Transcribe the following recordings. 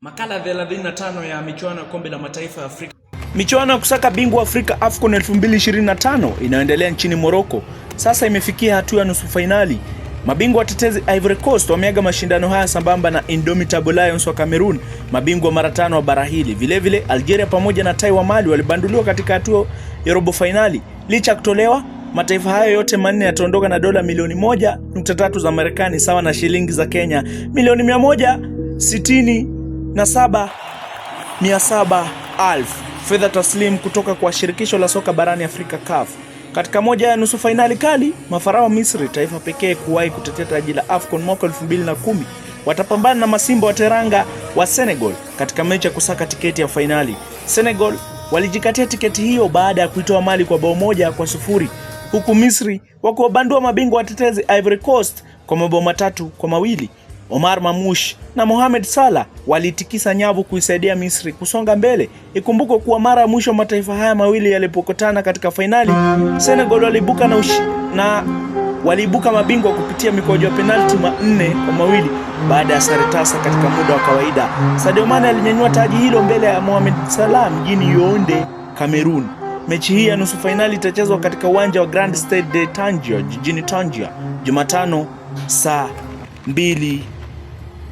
Makala 35 ya michuano ya kombe la mataifa ya Afrika. Michuano ya kusaka bingwa Afrika AFCON 2025 inayoendelea nchini Morocco sasa imefikia hatua ya nusu finali. Mabingwa watetezi Ivory Coast wameaga mashindano haya sambamba na Indomitable Lions wa Cameroon, mabingwa mara 5 wa bara hili. Vilevile Algeria pamoja na Tai wa Mali walibanduliwa katika hatua ya robo finali. Licha kutolewa, mataifa hayo yote manne yataondoka na dola milioni 1.3 za Marekani sawa na shilingi za Kenya milioni 167,700,000 fedha taslim kutoka kwa shirikisho la soka barani Afrika CAF. Katika moja ya nusu finali kali, mafarao Misri, taifa pekee kuwahi kutetea taji la AFCON mwaka 2010, watapambana na masimba wa Teranga wa Senegal katika mechi ya kusaka tiketi ya finali. Senegal walijikatia tiketi hiyo baada ya kuitoa Mali kwa bao 1-0, huku Misri wakiwabandua mabingwa watetezi Ivory Coast kwa mabao 3-2. Omar Mamouche na Mohamed Salah walitikisa nyavu kuisaidia Misri kusonga mbele. Ikumbukwe kuwa mara ya mwisho mataifa haya mawili yalipokutana katika finali, Senegal waliibuka mabingwa kupitia mikwaju ya penalti 4-2 baada ya sare tasa katika muda wa kawaida. Sadio Mane alinyanyua taji hilo mbele ya Mohamed Salah mjini Yaounde, Cameroon. Mechi hii ya nusu finali itachezwa katika uwanja wa Grand Stade de Tangier jijini Tangier Jumatano saa 2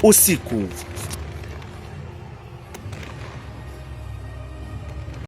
usiku.